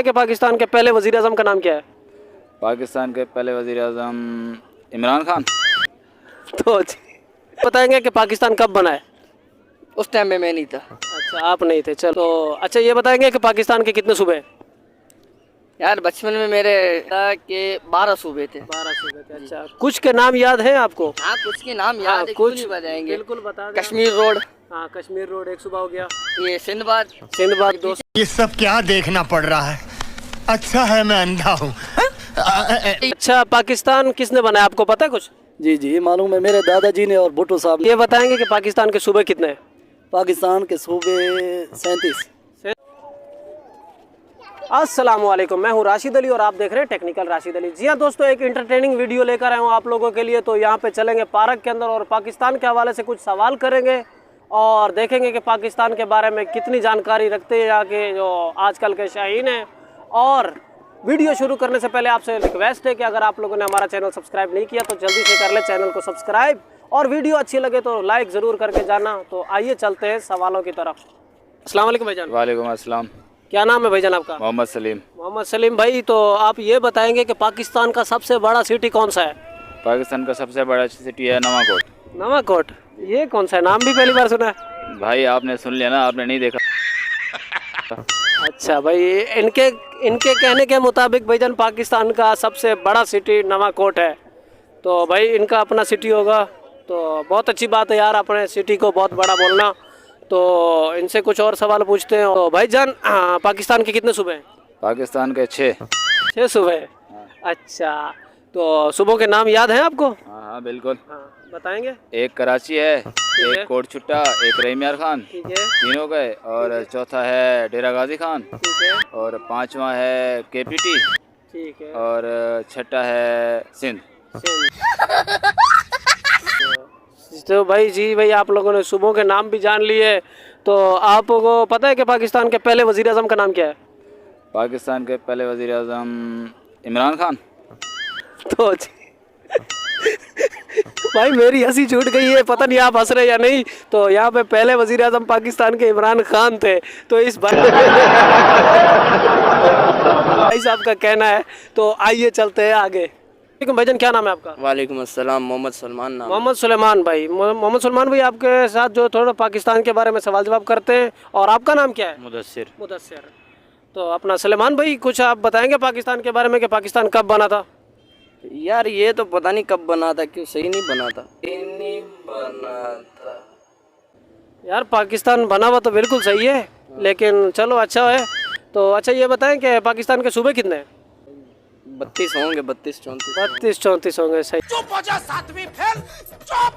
कि पाकिस्तान के पहले वजीर आज़म का नाम क्या है? पाकिस्तान के पहले वज़ीर आज़म इमरान खान। तो बताएंगे कि पाकिस्तान कब बना है? उस टाइम में मैं नहीं था अच्छा, आप नहीं थे। चलो तो अच्छा, ये बताएंगे कि पाकिस्तान के कितने सूबे हैं? यार। बचपन में मेरे था कि 12 सूबे थे। 12 सूबे थे। अच्छा, कुछ के नाम याद है आपको? हाँ, कुछ के नाम हाँ, याद है, कुछ नहीं बताएंगे। बिल्कुल बता दें। कश्मीर रोड, हाँ, कश्मीर रोड एक सूबा हो गया। ये सिंधबाद। सिंधबाद दो। ये सब क्या देखना पड़ रहा है? अच्छा है मैं अंधा हूँ। अच्छा, पाकिस्तान किसने बनाया, आपको पता है कुछ? जी मालूम है, मेरे दादाजी ने और भुट्टो साहब ने। ये बताएंगे कि पाकिस्तान के सूबे कितने हैं? पाकिस्तान के सूबे 37। अस्सलामुअलैकुम, मैं हूं राशिद अली और आप देख रहे हैं टेक्निकल राशिद अली। जी हाँ दोस्तों, एक इंटरटेनिंग वीडियो लेकर आया हूं आप लोगों के लिए। तो यहाँ पे चलेंगे पार्क के अंदर और पाकिस्तान के हवाले से कुछ सवाल करेंगे और देखेंगे कि पाकिस्तान के बारे में कितनी जानकारी रखते हैं यहाँ के जो आजकल के शाहीन हैं। और वीडियो शुरू करने से पहले आपसे रिक्वेस्ट है कि अगर आप लोगों ने हमारा चैनल सब्सक्राइब नहीं किया तो जल्दी से कर ले चैनल को सब्सक्राइब, और वीडियो अच्छी लगे तो लाइक ज़रूर करके जाना। तो आइए चलते हैं सवालों की तरफ। अस्सलाम वालेकुम भाईजान। वालेकुम अस्सलाम। क्या नाम है भाईजान आपका? मोहम्मद सलीम। मोहम्मद सलीम भाई, तो आप ये बताएंगे कि पाकिस्तान का सबसे बड़ा सिटी कौन सा है? पाकिस्तान का सबसे बड़ा सिटी है नवाकोट। नवाकोट, ये कौन सा है? नाम भी पहली बार सुना है। भाई आपने सुन लिया ना, आपने नहीं देखा। अच्छा भाई, इनके इनके कहने के मुताबिक भाईजान पाकिस्तान का सबसे बड़ा सिटी नवाकोट है। तो भाई इनका अपना सिटी होगा, तो बहुत अच्छी बात है यार, अपने सिटी को बहुत बड़ा बोलना। तो इनसे कुछ और सवाल पूछते हैं। तो भाईजान पाकिस्तान के कितने सूबे हैं? पाकिस्तान के 6 सूबे हैं। अच्छा, तो सूबों के नाम याद हैं आपको? हाँ बिल्कुल। हाँ, बताएंगे। एक कराची है, है। एक कोट छुट्टा, एक रहीम यार खान, ठीक है, तीनों गए। और चौथा है डेरा गाजी खान, ठीक है, और पांचवा है केपीटी, ठीक है, और छठा है सिंध। तो भाई जी भाई, आप लोगों ने सूबों के नाम भी जान लिए। तो आपको पता है कि पाकिस्तान के पहले वजीर आज़म का नाम क्या है? पाकिस्तान के पहले वज़ीर आज़म इमरान खान। तो भाई मेरी हंसी छूट गई है, पता नहीं आप हंस रहे या नहीं। तो यहाँ पे पहले वजीर आज़म पाकिस्तान के इमरान खान थे। तो इस बात भाई साहब का कहना है। तो आइए चलते हैं आगे। भाईजान क्या नाम है आपका? वालेकुम अस्सलाम। मोहम्मद सलमान नाम। मोहम्मद सुलेमान भाई। मोहम्मद सुलेमान भाई, आपके साथ जो थोड़ा पाकिस्तान के बारे में सवाल जवाब करते हैं। और आपका नाम क्या है? मुदस्सिर। मुदस्सिर। तो अपना सुलेमान भाई, कुछ आप बताएंगे पाकिस्तान के बारे में कि पाकिस्तान कब बना था? यार ये तो पता नहीं कब बना था, क्यों सही नहीं बना था। यार पाकिस्तान बना हुआ तो बिल्कुल सही है, लेकिन चलो अच्छा है। तो अच्छा, ये बताएं कि पाकिस्तान के सूबे कितने हैं? 32 होंगे, 32-34। 32-34 होंगे। सही। चुप हो जा सातवीं फेल, चुप।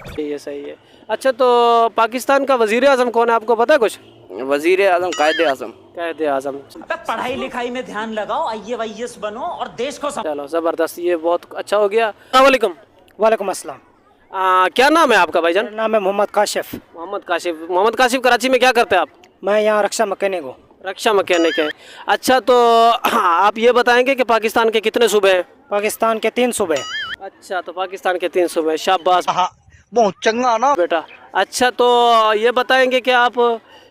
सही है, सही है। अच्छा, तो पाकिस्तान का वजीर आज़म कौन है, आपको पता है कुछ? वजीर आजम कायदे आजम। कायदे आज़म। पढ़ाई लिखाई में ध्यान लगाओ, IAS बनो और देश को चलो ज़बरदस्त, ये बहुत अच्छा हो गया। अस्सलाम वालेकुम। वालेकुम अस्सलाम। क्या नाम है आपका भाईजान? मेरा नाम है मोहम्मद काशिफ। मोहम्मद काशिफ। मोहम्मद काशिफ, कराची में क्या करते हैं आप? मैं यहाँ रक्षा मैकेनिक हूँ। रक्षा मैकेनिक है। अच्छा, तो आप ये बताएंगे कि पाकिस्तान के कितने सूबे हैं? पाकिस्तान के 3 सूबे। अच्छा, तो पाकिस्तान के 3 सूबे। शाबाश बहुत चंगा ना बेटा। अच्छा, तो ये बताएंगे कि आप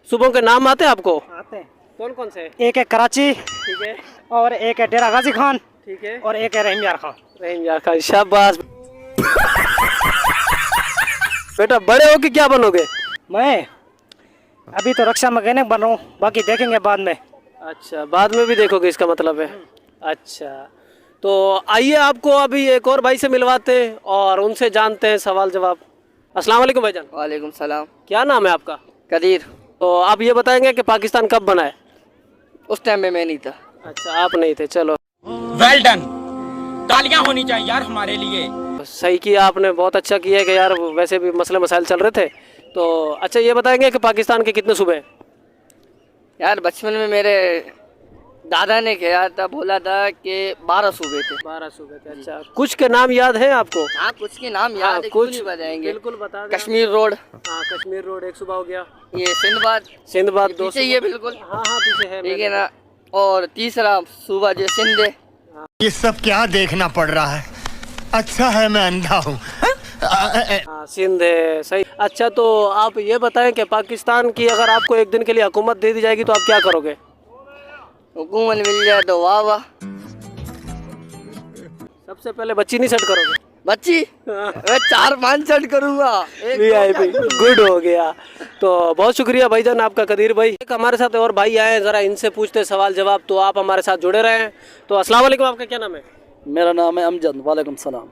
सूबों के नाम आते हैं आपको? आते हैं। कौन कौन से? एक है कराची, ठीक है, और एक है डेरा गाजी खान, ठीक है, और एक है रहीम यार खान। रहीम यार खान। शाबाश बेटा, बड़े हो के क्या बनोगे? मैं अभी तो रक्षा मैकेनिक बन रहा हूँ, बाकी देखेंगे बाद में। अच्छा, बाद में भी देखोगे, इसका मतलब है। अच्छा, तो आइए आपको अभी एक और भाई से मिलवाते हैं और उनसे जानते हैं सवाल जवाब। अस्सलाम वालेकुम भाईजान। वालेकुम सलाम। क्या नाम है आपका? कदीर। तो आप ये बताएंगे कि पाकिस्तान कब बना है? उस टाइम में मैं नहीं था। अच्छा, आप नहीं थे। चलो, वेल डन, तालियां होनी चाहिए यार हमारे लिए। सही किया आपने, बहुत अच्छा किया है कि यार वैसे भी मसले मसाइल चल रहे थे। तो अच्छा, ये बताएंगे कि पाकिस्तान के कितने सूबे हैं? यार बचपन में मेरे दादा ने कहा था, बोला था कि 12 सूबे थे। 12 सूबे थे। अच्छा, कुछ के नाम याद हैं आपको? हाँ, कुछ के नाम हाँ, याद है, कुछ नहीं बताएंगे। बिल्कुल बता दें। कश्मीर रोड। हाँ, कश्मीर रोड एक सूबा हो गया। ये सिंधबाद। सिंधबाद 2 पीछे ये बिल्कुल। हाँ हाँ, पीछे है। ठीक है ना। और तीसरा सूबा जो सिंध है। ये सब क्या देखना पड़ रहा है? अच्छा है मैं अंधा हूँ। हाँ, सिंध है। सही। अच्छा, तो आप ये बताएं कि पाकिस्तान की अगर आपको एक दिन के लिए हुकूमत दे दी जाएगी तो आप क्या करोगे? हुकूमत मिल जाए तो वाह वाह। सबसे पहले बच्ची नहीं सेट करोगे? बच्ची मैं 4-5 सेट करूंगा। एक VIP गुड हो गया। तो बहुत शुक्रिया भाईजान आपका कदीर भाई। एक हमारे साथ और भाई आए हैं, जरा इनसे पूछते सवाल जवाब, तो आप हमारे साथ जुड़े रहें। तो अस्सलाम वालेकुम, आपका क्या नाम है? मेरा नाम है अमजद। वालेकुम सलाम।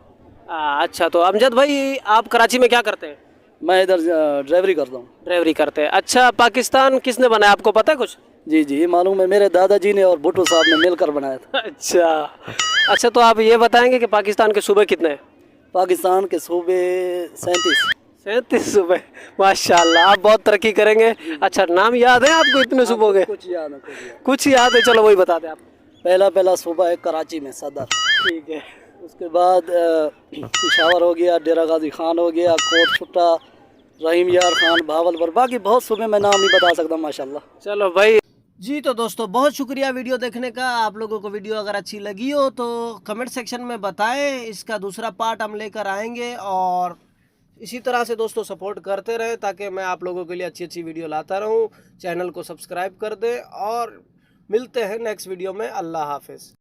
अच्छा, तो अमजद भाई आप कराची में क्या करते हैं? मैं इधर ड्राइवरी करता हूँ। ड्राइवरी करते हैं। अच्छा, पाकिस्तान किसने बनाया, आपको पता है कुछ? जी जी मालूम है, मेरे दादाजी ने और भुट्टो साहब ने मिलकर बनाया था। अच्छा, तो आप ये बताएंगे कि पाकिस्तान के सूबे कितने हैं? पाकिस्तान के सूबे 37 सूबे। माशाल्लाह, आप बहुत तरक्की करेंगे। अच्छा, नाम याद है आपको इतने सूबों के? कुछ याद है, कुछ याद है, चलो वही बता दें आप। पहला सूबा है कराची में सदर। ठीक है। उसके बाद पिशावर हो गया, डेरा गाजी खान हो गया, कोट छुट्टा, रहीम यार खान, भावलपुर, बाकी बहुत सूबे में नाम नहीं बता सकता माशाल्लाह। चलो भाई जी। तो दोस्तों बहुत शुक्रिया वीडियो देखने का। आप लोगों को वीडियो अगर अच्छी लगी हो तो कमेंट सेक्शन में बताएं, इसका दूसरा पार्ट हम लेकर आएंगे। और इसी तरह से दोस्तों सपोर्ट करते रहें ताकि मैं आप लोगों के लिए अच्छी अच्छी वीडियो लाता रहूं। चैनल को सब्सक्राइब कर दें और मिलते हैं नेक्स्ट वीडियो में। अल्लाह हाफिज़।